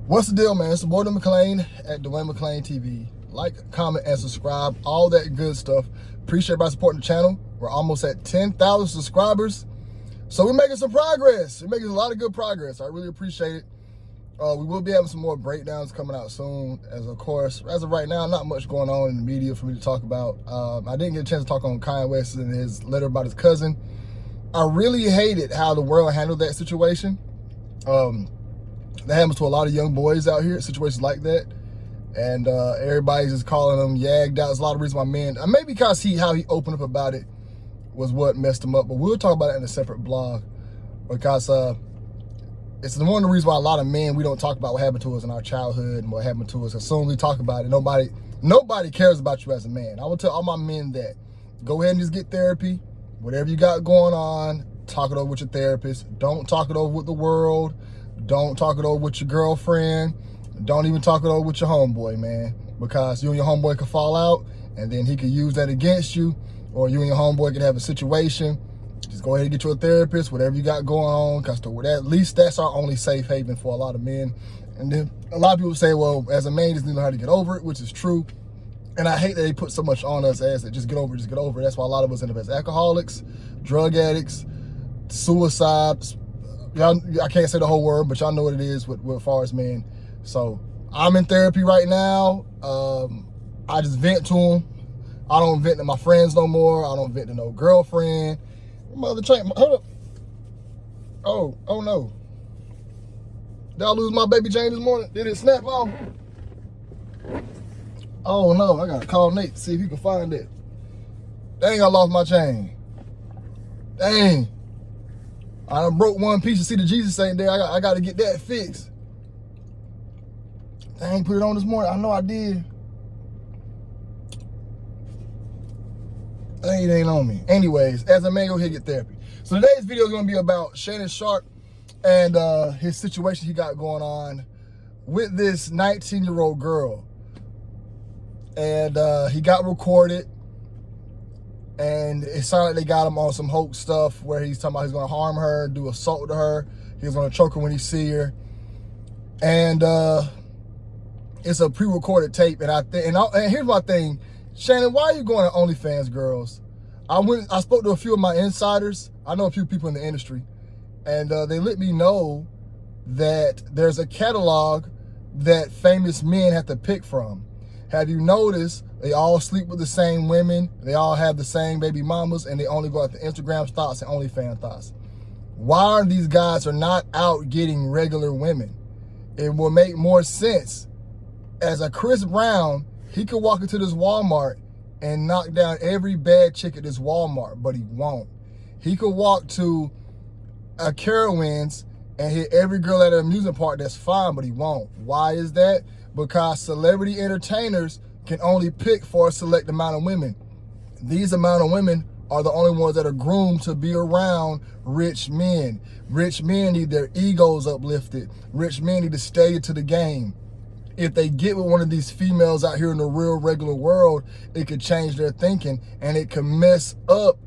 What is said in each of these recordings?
What's the deal, man? It's the boy McClain at Dwayne McClain TV. Like, comment, and subscribe. All that good stuff. Appreciate everybody supporting the channel. We're almost at 10,000 subscribers. So we're making some progress. We're making a lot of good progress. I really appreciate it. We will be having some more breakdowns coming out soon. As of right now, not much going on in the media for me to talk about. I didn't get a chance to talk on Kanye West and his letter about his cousin. I really hated how the world handled that situation. That happens to a lot of young boys out here, situations like that. And everybody's just calling them yagged out. There's a lot of reasons why men, maybe because how he opened up about it was what messed him up. But we'll talk about it in a separate blog, because it's one of the reasons why a lot of men, we don't talk about what happened to us in our childhood and what happened to us. As soon as we talk about it, nobody cares about you as a man. I will tell all my men that. Go ahead and just get therapy. Whatever you got going on, talk it over with your therapist. Don't talk it over with the world. Don't talk it over with your girlfriend. Don't even talk it over with your homeboy, man. Because you and your homeboy could fall out, and then he could use that against you, or you and your homeboy could have a situation. Just go ahead and get you a therapist, whatever you got going on, because at least that's our only safe haven for a lot of men. And then a lot of people say, well, as a man, you just need to know how to get over it, which is true. And I hate that they put so much on us as that, just get over it, just get over it. That's why a lot of us end up as alcoholics, drug addicts, suicides. Y'all, I can't say the whole word, but y'all know what it is with as far as men. So I'm in therapy right now. I just vent to them. I don't vent to my friends no more. I don't vent to no girlfriend. Mother chain, hold up. Oh no. Did I lose my baby chain this morning? Did it snap off? Oh no, I gotta call Nate to see if he can find it. Dang, I lost my chain. Dang. I done broke one piece. You see the Jesus ain't there. I got to get that fixed. Dang, put it on this morning. I know I did. Dang, it ain't on me. Anyways, as a man, go ahead and get therapy. So today's video is going to be about Shannon Sharpe and his situation he got going on with this 19-year-old girl. And he got recorded. And it sounded like they got him on some hoax stuff where he's talking about he's going to harm her, do assault to her. He's going to choke her when he see her. And it's a pre-recorded tape. And here's my thing. Shannon, why are you going to OnlyFans, girls? I spoke to a few of my insiders. I know a few people in the industry. And they let me know that there's a catalog that famous men have to pick from. Have you noticed they all sleep with the same women, they all have the same baby mamas, and they only go after Instagram thoughts and OnlyFans thoughts? Why are these guys not out getting regular women? It will make more sense. As a Chris Brown, he could walk into this Walmart and knock down every bad chick at this Walmart, but he won't. He could walk to a Carowinds and hit every girl at an amusement park that's fine, but he won't. Why is that? Because celebrity entertainers can only pick for a select amount of women. These amount of women are the only ones that are groomed to be around rich men. Rich men need their egos uplifted. Rich men need to stay into the game. If they get with one of these females out here in the real regular world, it could change their thinking, and it could mess up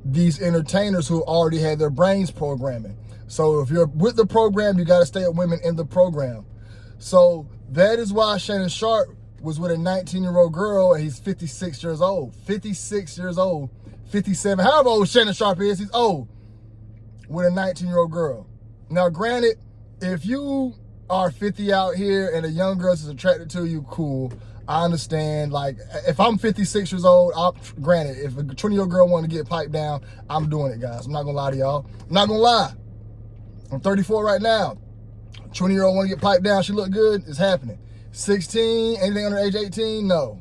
these entertainers who already had their brains programming. So if you're with the program, you got to stay with women in the program. So that is why Shannon Sharpe was with a 19-year-old girl, and he's 56 years old. 56 years old, 57, however old Shannon Sharpe is, he's old, with a 19-year-old girl. Now, granted, if you are 50 out here and a young girl is attracted to you, cool. I understand. Like, if I'm 56 years old, granted, if a 20-year-old girl wanted to get piped down, I'm doing it, guys. I'm not going to lie to y'all. I'm not going to lie. I'm 34 right now. 20-year-old want to get piped down, she look good, it's happening. 16, anything under age 18, no.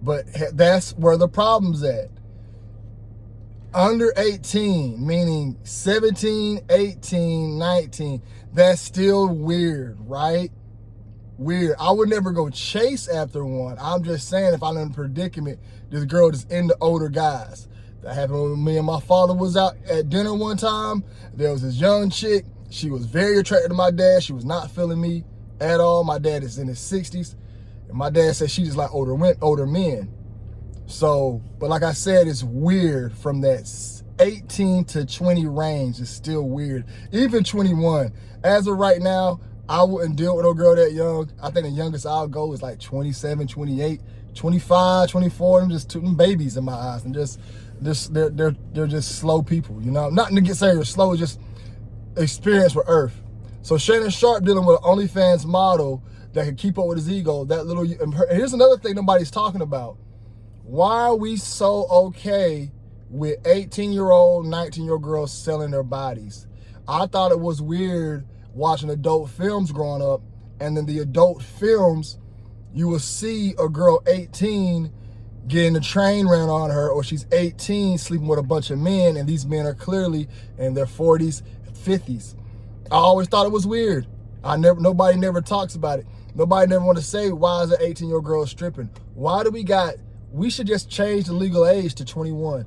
But that's where the problem's at. Under 18, meaning 17, 18, 19, that's still weird, right? Weird. I would never go chase after one. I'm just saying, if I'm in a predicament, this girl is into older guys. That happened when me and my father was out at dinner one time. There was this young chick. She was very attracted to my dad. She was not feeling me at all. My dad is in his 60s. And my dad said she just like older men. So, but like I said, it's weird from that 18 to 20 range. It's still weird. Even 21. As of right now, I wouldn't deal with no girl that young. I think the youngest I'll go is like 27, 28, 25, 24. I'm just them babies in my eyes, and they're just slow people, you know. Nothing to get serious. Slow is just experience with Earth. So Shannon Sharpe dealing with an OnlyFans model that can keep up with his ego. And here's another thing nobody's talking about. Why are we so okay with 18-year-old, 19-year-old girls selling their bodies? I thought it was weird watching adult films growing up, and then the adult films, you will see a girl 18 getting a train ran on her, or she's 18 sleeping with a bunch of men, and these men are clearly in their 40s, 50s. I always thought it was weird. Nobody never talks about it. Nobody never want to say, why is an 18-year-old girl stripping? We should just change the legal age to 21.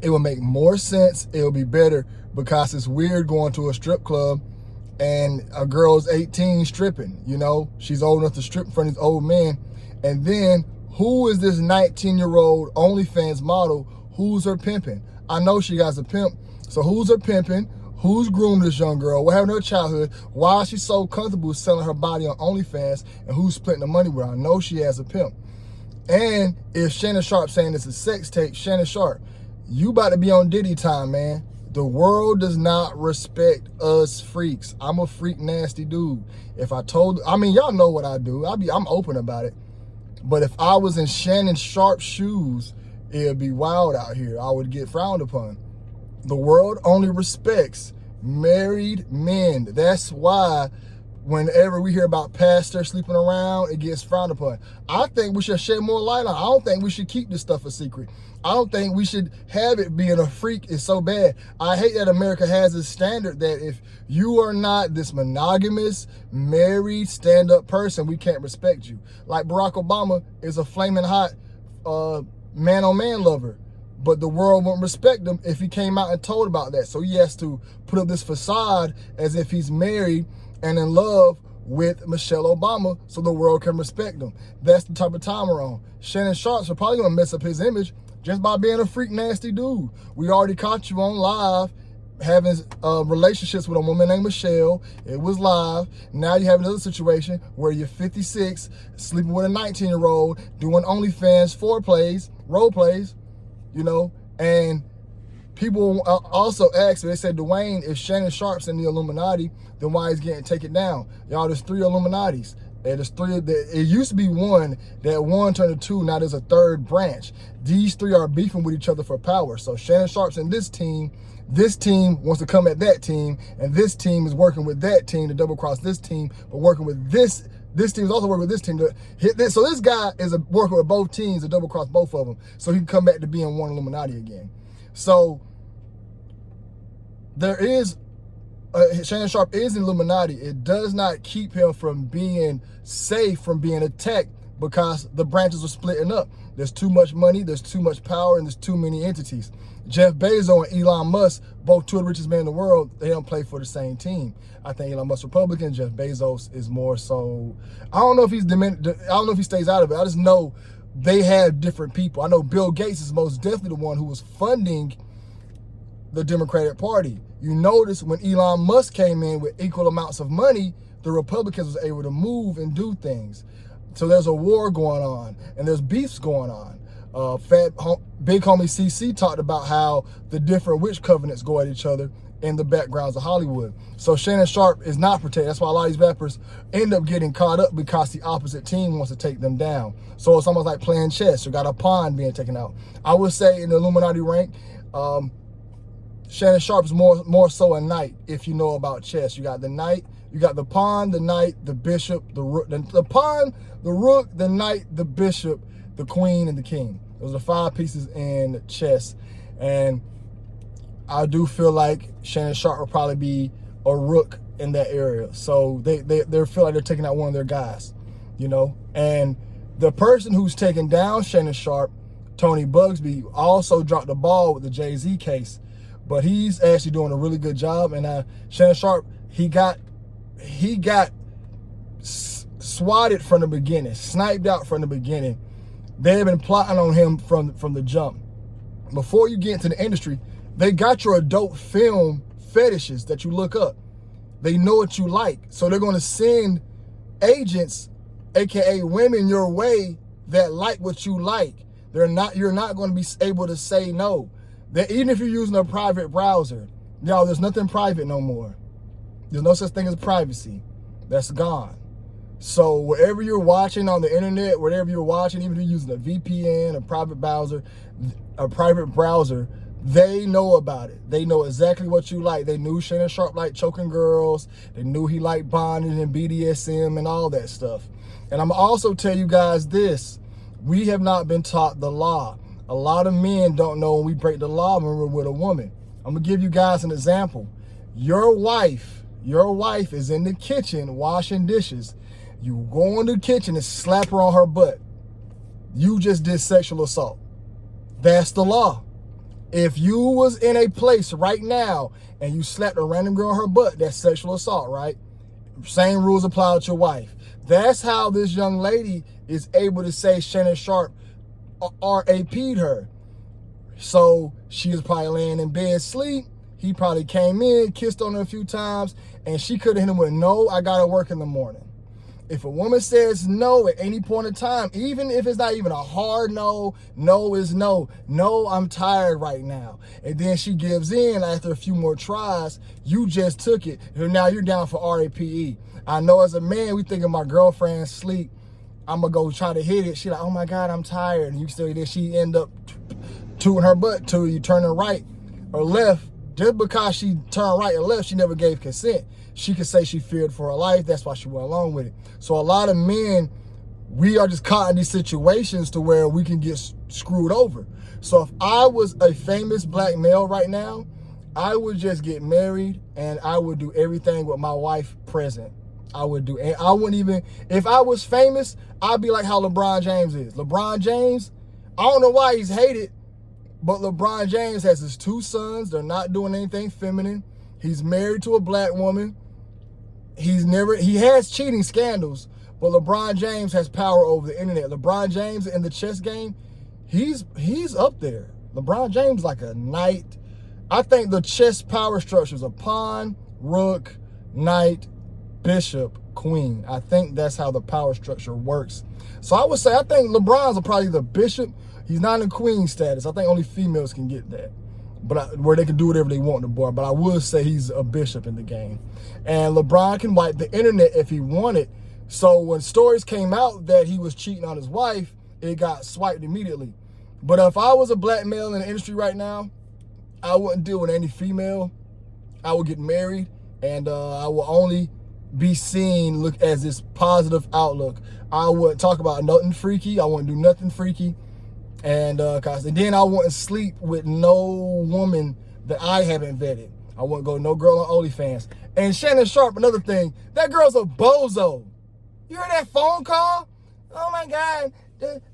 It will make more sense. It will be better, because it's weird going to a strip club and a girl's 18 stripping, you know? She's old enough to strip in front of these old men. And then, who is this 19-year-old OnlyFans model? Who's her pimping? I know she has a pimp. So who's her pimping? Who's groomed this young girl? What happened to her childhood? Why is she so comfortable selling her body on OnlyFans? And who's splitting the money with her? I know she has a pimp. And if Shannon Sharpe saying it's a sex tape, Shannon Sharpe, you about to be on Diddy time, man. The world does not respect us freaks. I'm a freak nasty dude. Y'all know what I do. I'm open about it. But if I was in Shannon Sharpe's shoes, it'd be wild out here. I would get frowned upon. The world only respects married men. That's why whenever we hear about pastors sleeping around, it gets frowned upon. I think we should shed more light on it. I don't think we should keep this stuff a secret. I don't think we should have it being a freak is so bad. I hate that America has this standard that if you are not this monogamous, married, stand-up person, we can't respect you. Like Barack Obama is a flaming hot man-on-man lover, but the world won't respect him if he came out and told about that. So he has to put up this facade as if he's married and in love with Michelle Obama so the world can respect him. That's the type of time we're on. Shannon Sharpe's probably gonna mess up his image just by being a freak nasty dude. We already caught you on live having relationships with a woman named Michelle. It was live. Now you have another situation where you're 56, sleeping with a 19-year-old, doing OnlyFans foreplays, role plays, you know, and people also ask, they said, Dwayne, if Shannon Sharpe's in the Illuminati, then why is getting taken down? Y'all, there's 3 Illuminatis. And there's 3, it used to be 1, that 1 turned to 2, now there's a 3rd branch. These 3 are beefing with each other for power. So Shannon Sharpe's in this team wants to come at that team, and this team is working with that team to double cross this team, but working with this team is also working with this team to hit this. So this guy is working with both teams to double cross both of them, so he can come back to being one Illuminati again. So there is, Shannon Sharpe is an Illuminati. It does not keep him from being safe from being attacked, because the branches are splitting up. There's too much money, there's too much power, and there's too many entities. Jeff Bezos and Elon Musk, both 2 of the richest men in the world, they don't play for the same team. I think Elon Musk's Republican, Jeff Bezos is more so, I don't know if he stays out of it. I just know they have different people. I know Bill Gates is most definitely the one who was funding the Democratic Party. You notice when Elon Musk came in with equal amounts of money, the Republicans was able to move and do things. So there's a war going on, and there's beefs going on. Big homie CC talked about how the different witch covenants go at each other in the backgrounds of Hollywood. So Shannon Sharpe is not protected. That's why a lot of these rappers end up getting caught up, because the opposite team wants to take them down. So it's almost like playing chess. You got a pawn being taken out. I would say in the Illuminati rank, Shannon Sharpe is more so a knight. If you know about chess, you got the knight, you got the pawn, the knight, the bishop, the rook, the pawn, the rook, the knight, the bishop, the queen, and the king. Those are 5 pieces in chess. And I do feel like Shannon Sharpe will probably be a rook in that area. So they feel like they're taking out one of their guys, you know. And the person who's taking down Shannon Sharpe, Tony Bugsby, also dropped the ball with the Jay-Z case. But he's actually doing a really good job. And Shannon Sharpe, he got swatted from the beginning, sniped out from the beginning. They've been plotting on him from the jump. Before you get into the industry, they got your adult film fetishes that you look up. They know what you like. So they're going to send agents, aka women, your way that like what you like. You're not going to be able to say no. That even if you're using a private browser, y'all, there's nothing private no more. There's no such thing as privacy. That's gone. So wherever you're watching on the internet, whatever you're watching, even if you're using a VPN, a private browser, they know about it. They know exactly what you like. They knew Shannon Sharpe liked choking girls. They knew he liked bonding and BDSM and all that stuff. And I'm also tell you guys this. We have not been taught the law. A lot of men don't know when we break the law when we're with a woman. I'm going to give you guys an example. Your wife is in the kitchen washing dishes. You go in the kitchen and slap her on her butt. You just did sexual assault. That's the law. If you was in a place right now and you slapped a random girl on her butt, that's sexual assault, right? Same rules apply with your wife. That's how this young lady is able to say Shannon Sharpe RAP'd her. So she was probably laying in bed asleep. He probably came in, kissed on her a few times, and she could have hit him with, no, I gotta work in the morning. If a woman says no at any point in time, even if it's not even a hard no, no is no. No, I'm tired right now. And then she gives in after a few more tries, you just took it. And now you're down for RAPE. I know as a man, we thinking my girlfriend's asleep, I'm gonna go try to hit it. She like, oh my God, I'm tired. And you still there, she end up tooting her butt till you turning right or left. Just because she turned right or left, she never gave consent. She could say she feared for her life. That's why she went along with it. So a lot of men, we are just caught in these situations to where we can get screwed over. So if I was a famous black male right now, I would just get married and I would do everything with my wife present. I would do, and I wouldn't even, if I was famous, I'd be like how LeBron James is. LeBron James, I don't know why he's hated, but LeBron James has his 2 sons. They're not doing anything feminine. He's married to a black woman. He has cheating scandals, but LeBron James has power over the internet. LeBron James in the chess game, he's up there. LeBron James like a knight. I think the chess power structure is a pawn, rook, knight, bishop, queen. I think that's how the power structure works. So I would say, I think LeBron's probably the bishop. He's not in queen status. I think only females can get that. But where they can do whatever they want on the board. But I would say he's a bishop in the game. And LeBron can wipe the internet if he wanted. So when stories came out that he was cheating on his wife, it got swiped immediately. But if I was a black male in the industry right now, I wouldn't deal with any female. I would get married, and I will only be seen look as this positive outlook. I wouldn't talk about nothing freaky. I wouldn't do nothing freaky. And then I wouldn't sleep with no woman that I haven't vetted. I wouldn't go no girl on OnlyFans. And Shannon Sharpe, another thing, that girl's a bozo. You heard that phone call? Oh my God,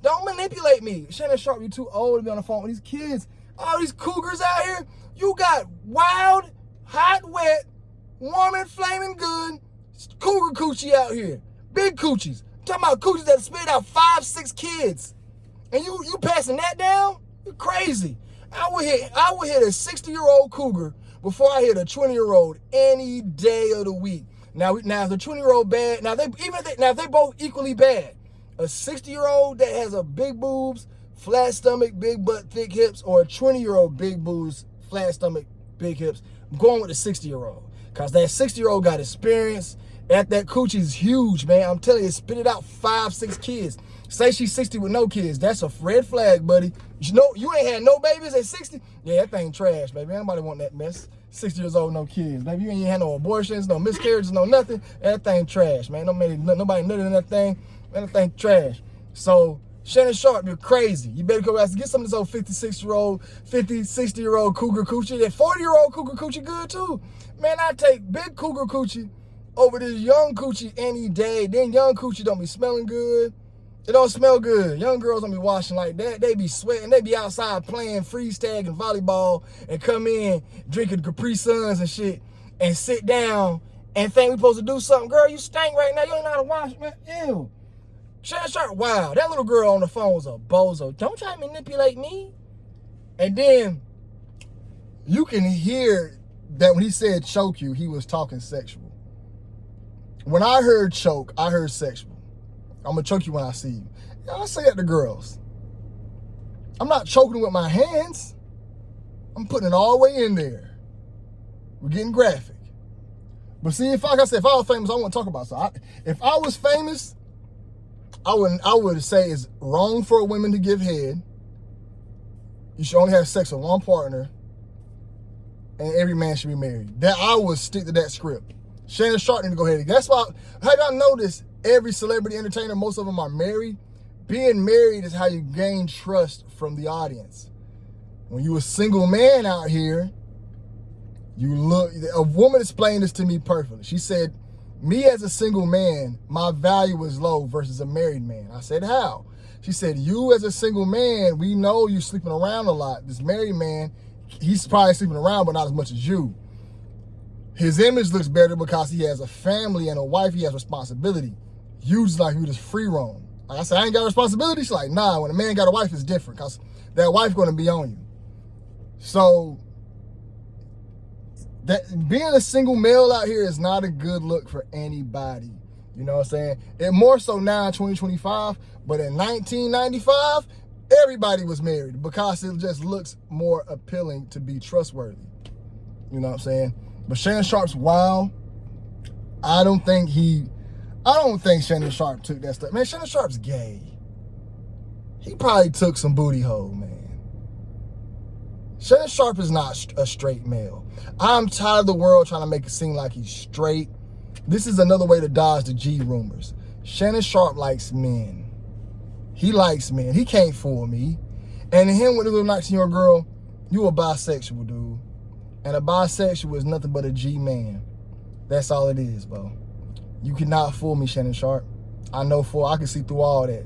don't manipulate me. Shannon Sharpe, you're too old to be on the phone with these kids. All these cougars out here. You got wild, hot, wet, warm and flaming good cougar coochie out here. Big coochies. I'm talking about coochies that spit out 5, 6 kids. And you passing that down? You're crazy. I would hit a 60-year-old cougar before I hit a 20-year-old any day of the week. Now if the 20-year-old bad, if they both equally bad, a 60-year-old that has a big boobs, flat stomach, big butt, thick hips, or a 20-year-old big boobs, flat stomach, big hips, I'm going with the 60-year-old. Because that 60-year-old got experience. That coochie is huge, man. I'm telling you, it spit it out 5, 6 kids. Say she's 60 with no kids. That's a red flag, buddy. You know, you ain't had no babies at 60? Yeah, that thing trash, baby. Nobody want that mess. 60 years old, no kids. Baby, you ain't had no abortions, no miscarriages, no nothing. That thing trash, man. Nobody nutted in that thing. Man, that thing trash. So, Shannon Sharpe, you're crazy. You better go out and get some of this old 56-year-old, 50, 60-year-old cougar coochie. That 40-year-old cougar coochie good, too. Man, I take big cougar coochie over this young coochie any day. Then young coochie don't be smelling good. It don't smell good. Young girls don't be washing like that. They be sweating. They be outside playing freeze tag and volleyball and come in drinking Capri Suns and shit and sit down and think we supposed to do something. Girl, you stink right now. You don't know how to wash, man. Ew. Shannon Sharpe, wow. That little girl on the phone was a bozo. Don't try to manipulate me. And then you can hear that when he said choke you, he was talking sexual. When I heard choke, I heard sexual. I'm gonna choke you when I see you. I say that to girls. I'm not choking with my hands. I'm putting it all the way in there. We're getting graphic. But see, like I said, if I was famous, I wouldn't talk about it. If I was famous, I would say it's wrong for women to give head. You should only have sex with one partner, and every man should be married. That I would stick to that script. Shannon Sharpe need to go ahead. That's why, have y'all noticed every celebrity entertainer, most of them are married? Being married is how you gain trust from the audience. When you a single man out here, you look, a woman explained this to me perfectly. She said, me as a single man, my value is low versus a married man. I said, how? She said, you as a single man, we know you're sleeping around a lot. This married man, he's probably sleeping around, but not as much as you. His image looks better because he has a family and a wife, he has responsibility. You just like, you just free roam. Like I said, I ain't got responsibility. She's like, nah, when a man got a wife, it's different because that wife gonna be on you. So, that being a single male out here is not a good look for anybody. You know what I'm saying? And more so now in 2025, but in 1995, everybody was married because it just looks more appealing to be trustworthy. You know what I'm saying? But Shannon Sharpe's wild. I don't think Shannon Sharpe took that stuff. Man, Shannon Sharpe's gay. He probably took some booty hole, man. Shannon Sharpe is not a straight male. I'm tired of the world trying to make it seem like he's straight. This is another way to dodge the G rumors. Shannon Sharpe likes men. He likes men. He can't fool me. And him with a little 19-year-old girl, you a bisexual, dude. And a bisexual is nothing but a G man. That's all it is, bro. You cannot fool me, Shannon Sharpe. I know I can see through all that.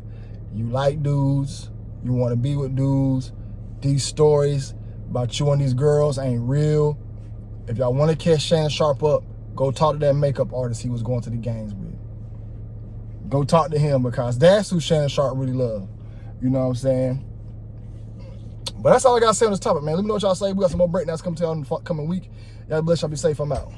You like dudes. You want to be with dudes. These stories about you and these girls ain't real. If y'all want to catch Shannon Sharpe up, go talk to that makeup artist he was going to the games with. Go talk to him because that's who Shannon Sharpe really love. You know what I'm saying? But that's all I got to say on this topic, man. Let me know what y'all say. We got some more breakdowns coming to y'all in the coming week. Y'all bless y'all. Be safe. I'm out.